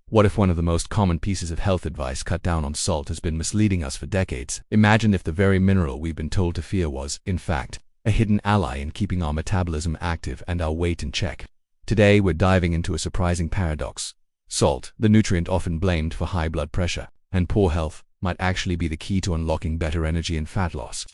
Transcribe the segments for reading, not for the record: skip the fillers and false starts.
What if one of the most common pieces of health advice, cut down on salt, has been misleading us for decades? Imagine if the very mineral we've been told to fear was, in fact, a hidden ally in keeping our metabolism active and our weight in check. Today we're diving into a surprising paradox. Salt, the nutrient often blamed for high blood pressure and poor health, might actually be the key to unlocking better energy and fat loss.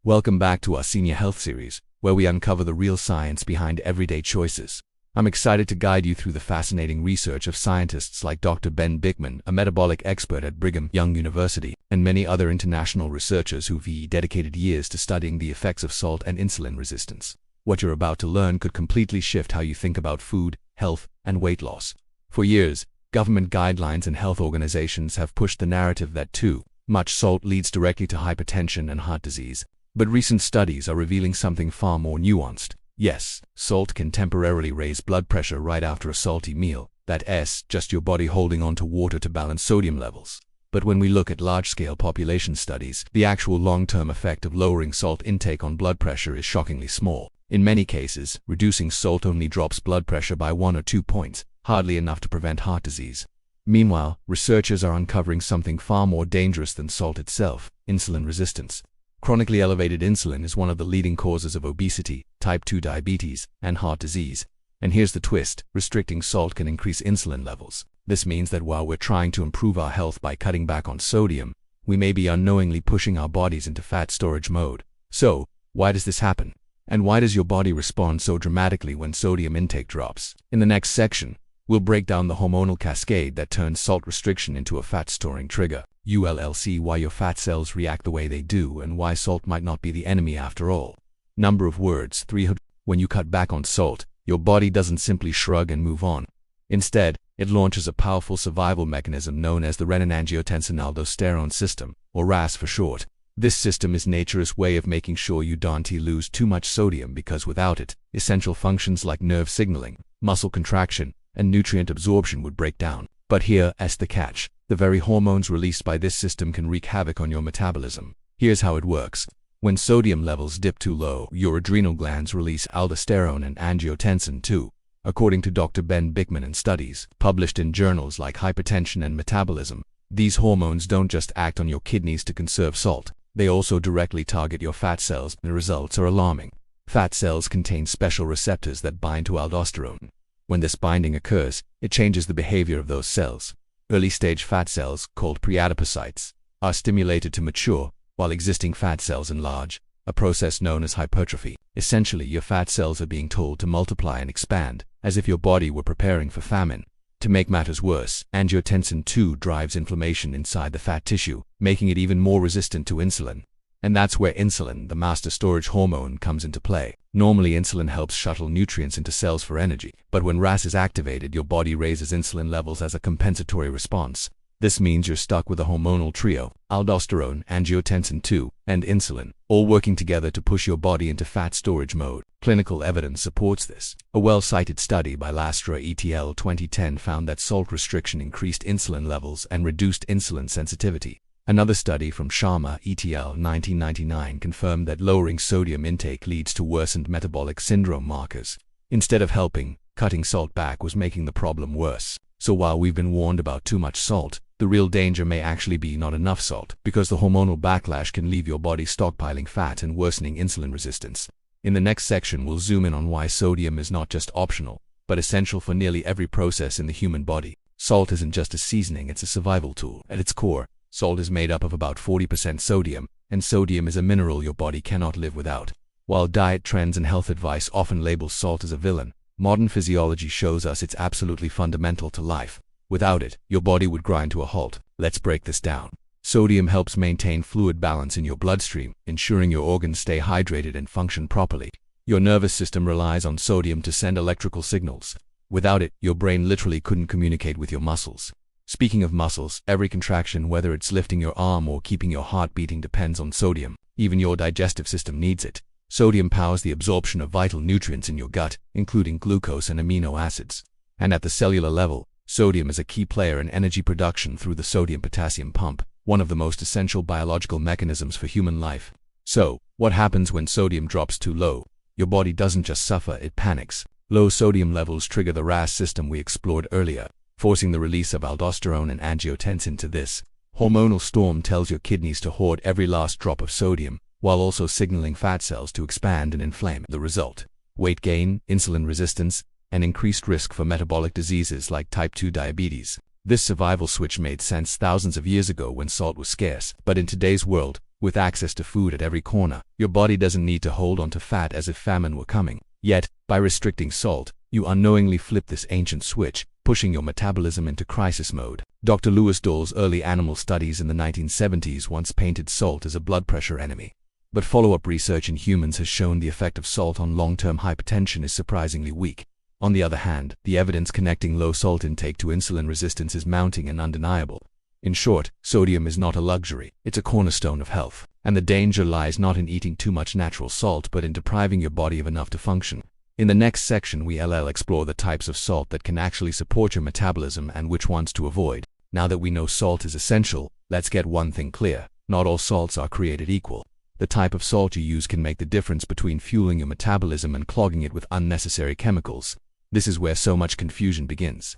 Welcome back to our Senior Health series, where we uncover the real science behind everyday choices. I'm excited to guide you through the fascinating research of scientists like Dr. Ben Bikman, a metabolic expert at Brigham Young University, and many other international researchers who've dedicated years to studying the effects of salt and insulin resistance. What you're about to learn could completely shift how you think about food, health, and weight loss. For years, government guidelines and health organizations have pushed the narrative that too much salt leads directly to hypertension and heart disease. But recent studies are revealing something far more nuanced. Yes, salt can temporarily raise blood pressure right after a salty meal. That's just your body holding on to water to balance sodium levels. But when we look at large-scale population studies, the actual long-term effect of lowering salt intake on blood pressure is shockingly small. In many cases, reducing salt only drops blood pressure by 1 or 2 points, hardly enough to prevent heart disease. Meanwhile, researchers are uncovering something far more dangerous than salt itself: insulin resistance. Chronically elevated insulin is one of the leading causes of obesity, type 2 diabetes, and heart disease. And here's the twist: restricting salt can increase insulin levels. This means that while we're trying to improve our health by cutting back on sodium, we may be unknowingly pushing our bodies into fat storage mode. So, why does this happen? And why does your body respond so dramatically when sodium intake drops? In the next section, we'll break down the hormonal cascade that turns salt restriction into a fat-storing trigger. You'll see why your fat cells react the way they do and why salt might not be the enemy after all. Number of words 300. When you cut back on salt, your body doesn't simply shrug and move on. Instead, it launches a powerful survival mechanism known as the renin-angiotensin-aldosterone system, or RAS for short. This system is nature's way of making sure you don't lose too much sodium, because without it, essential functions like nerve signaling, muscle contraction, and nutrient absorption would break down. But here's the catch: the very hormones released by this system can wreak havoc on your metabolism. Here's how it works. When sodium levels dip too low, your adrenal glands release aldosterone and angiotensin too. According to Dr. Ben Bikman and studies published in journals like Hypertension and Metabolism, these hormones don't just act on your kidneys to conserve salt, they also directly target your fat cells. The results are alarming. Fat cells contain special receptors that bind to aldosterone. When this binding occurs, it changes the behavior of those cells. Early-stage fat cells, called preadipocytes, are stimulated to mature, while existing fat cells enlarge, a process known as hypertrophy. Essentially, your fat cells are being told to multiply and expand, as if your body were preparing for famine. To make matters worse, angiotensin II drives inflammation inside the fat tissue, making it even more resistant to insulin. And that's where insulin, the master storage hormone, comes into play. Normally, insulin helps shuttle nutrients into cells for energy, but when RAS is activated, your body raises insulin levels as a compensatory response. This means you're stuck with a hormonal trio: aldosterone, angiotensin II, and insulin, all working together to push your body into fat storage mode. Clinical evidence supports this. A well-cited study by Lastra et al. 2010 found that salt restriction increased insulin levels and reduced insulin sensitivity. Another study from Sharma et al. 1999 confirmed that lowering sodium intake leads to worsened metabolic syndrome markers. Instead of helping, cutting salt back was making the problem worse. So while we've been warned about too much salt, the real danger may actually be not enough salt, because the hormonal backlash can leave your body stockpiling fat and worsening insulin resistance. In the next section, we'll zoom in on why sodium is not just optional, but essential for nearly every process in the human body. Salt isn't just a seasoning, it's a survival tool. At its core, salt is made up of about 40% sodium, and sodium is a mineral your body cannot live without. While diet trends and health advice often label salt as a villain, modern physiology shows us it's absolutely fundamental to life. Without it, your body would grind to a halt. Let's break this down. Sodium helps maintain fluid balance in your bloodstream, ensuring your organs stay hydrated and function properly. Your nervous system relies on sodium to send electrical signals. Without it, your brain literally couldn't communicate with your muscles. Speaking of muscles, every contraction, whether it's lifting your arm or keeping your heart beating, depends on sodium. Even your digestive system needs it. Sodium powers the absorption of vital nutrients in your gut, including glucose and amino acids. And at the cellular level, sodium is a key player in energy production through the sodium-potassium pump, one of the most essential biological mechanisms for human life. So, what happens when sodium drops too low? Your body doesn't just suffer, it panics. Low sodium levels trigger the RAS system we explored earlier. forcing the release of aldosterone and angiotensin to this hormonal storm tells your kidneys to hoard every last drop of sodium, while also signaling fat cells to expand and inflame. The result: weight gain, insulin resistance, and increased risk for metabolic diseases like type 2 diabetes. This survival switch made sense thousands of years ago when salt was scarce, but in today's world, with access to food at every corner, your body doesn't need to hold on to fat as if famine were coming. Yet, by restricting salt, you unknowingly flip this ancient switch, pushing your metabolism into crisis mode. Dr. Lewis Dole's early animal studies in the 1970s once painted salt as a blood pressure enemy. But follow-up research in humans has shown the effect of salt on long-term hypertension is surprisingly weak. On the other hand, the evidence connecting low salt intake to insulin resistance is mounting and undeniable. In short, sodium is not a luxury, it's a cornerstone of health. And the danger lies not in eating too much natural salt but in depriving your body of enough to function. In the next section we'll explore the types of salt that can actually support your metabolism and which ones to avoid. Now that we know salt is essential, let's get one thing clear: not all salts are created equal. The type of salt you use can make the difference between fueling your metabolism and clogging it with unnecessary chemicals. This is where so much confusion begins.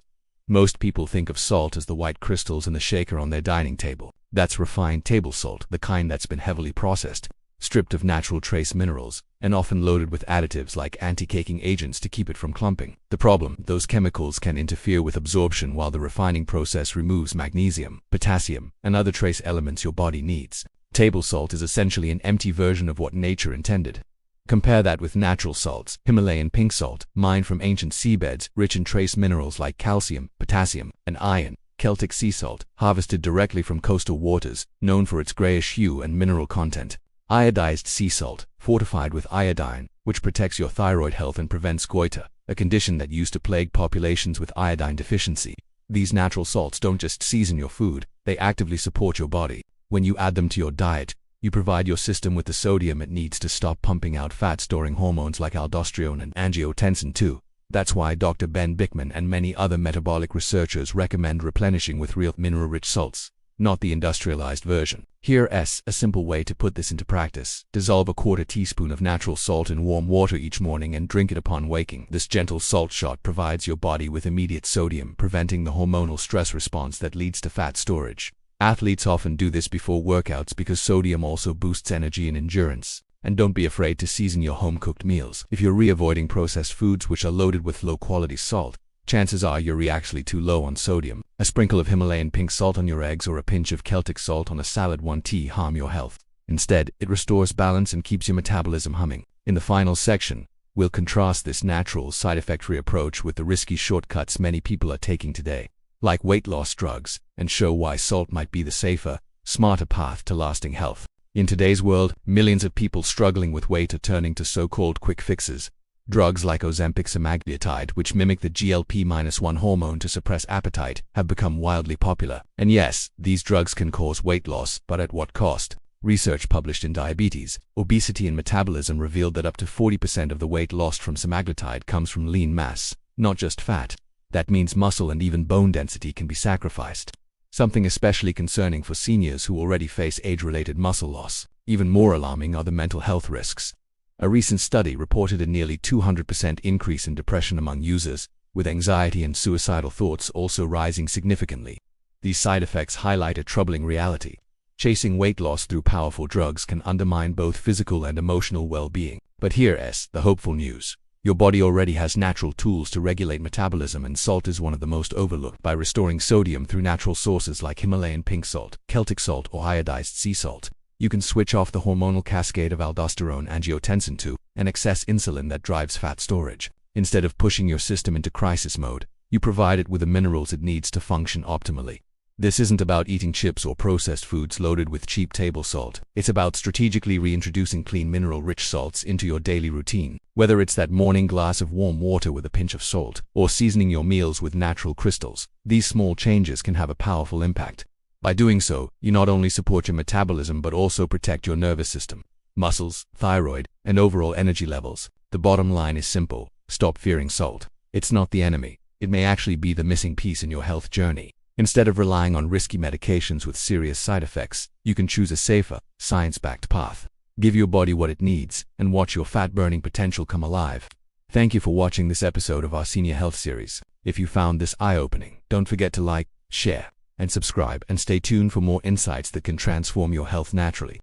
Most people think of salt as the white crystals in the shaker on their dining table. That's refined table salt, the kind that's been heavily processed, stripped of natural trace minerals, and often loaded with additives like anti-caking agents to keep it from clumping. The problem: those chemicals can interfere with absorption while the refining process removes magnesium, potassium, and other trace elements your body needs. Table salt is essentially an empty version of what nature intended. Compare that with natural salts: Himalayan pink salt, mined from ancient seabeds, rich in trace minerals like calcium, potassium, and iron. Celtic sea salt, harvested directly from coastal waters, known for its grayish hue and mineral content. Iodized sea salt, fortified with iodine, which protects your thyroid health and prevents goiter, a condition that used to plague populations with iodine deficiency. These natural salts don't just season your food, they actively support your body. When you add them to your diet, you provide your system with the sodium it needs to stop pumping out fat-storing hormones like aldosterone and angiotensin too. That's why Dr. Ben Bickman and many other metabolic researchers recommend replenishing with real mineral-rich salts, not the industrialized version. Here's a simple way to put this into practice. Dissolve a quarter teaspoon of natural salt in warm water each morning and drink it upon waking. This gentle salt shot provides your body with immediate sodium, preventing the hormonal stress response that leads to fat storage. Athletes often do this before workouts because sodium also boosts energy and endurance. And don't be afraid to season your home-cooked meals. If you're avoiding processed foods which are loaded with low-quality salt, chances are you're actually too low on sodium. A sprinkle of Himalayan pink salt on your eggs or a pinch of Celtic salt on a salad won't harm your health. Instead, it restores balance and keeps your metabolism humming. In the final section, we'll contrast this natural, side-effect-free approach with the risky shortcuts many people are taking today, like weight loss drugs, and show why salt might be the safer, smarter path to lasting health. In today's world, millions of people struggling with weight are turning to so-called quick fixes. Drugs like Ozempic semaglutide, which mimic the GLP-1 hormone to suppress appetite, have become wildly popular. And yes, these drugs can cause weight loss, but at what cost? Research published in Diabetes, Obesity and Metabolism revealed that up to 40% of the weight lost from semaglutide comes from lean mass, not just fat. That means muscle and even bone density can be sacrificed. Something especially concerning for seniors who already face age-related muscle loss. Even more alarming are the mental health risks. A recent study reported a nearly 200% increase in depression among users, with anxiety and suicidal thoughts also rising significantly. These side effects highlight a troubling reality. Chasing weight loss through powerful drugs can undermine both physical and emotional well-being. But here's the hopeful news. Your body already has natural tools to regulate metabolism, and salt is one of the most overlooked. By restoring sodium through natural sources like Himalayan pink salt, Celtic salt, or iodized sea salt, you can switch off the hormonal cascade of aldosterone, angiotensin II, and excess insulin that drives fat storage. Instead of pushing your system into crisis mode, you provide it with the minerals it needs to function optimally. This isn't about eating chips or processed foods loaded with cheap table salt. It's about strategically reintroducing clean mineral-rich salts into your daily routine. Whether it's that morning glass of warm water with a pinch of salt, or seasoning your meals with natural crystals, these small changes can have a powerful impact. By doing so, you not only support your metabolism but also protect your nervous system, muscles, thyroid, and overall energy levels. The bottom line is simple: stop fearing salt. It's not the enemy. It may actually be the missing piece in your health journey. Instead of relying on risky medications with serious side effects, you can choose a safer, science-backed path. Give your body what it needs, and watch your fat-burning potential come alive. Thank you for watching this episode of our Senior Health series. If you found this eye-opening, don't forget to like, share, and subscribe, and stay tuned for more insights that can transform your health naturally.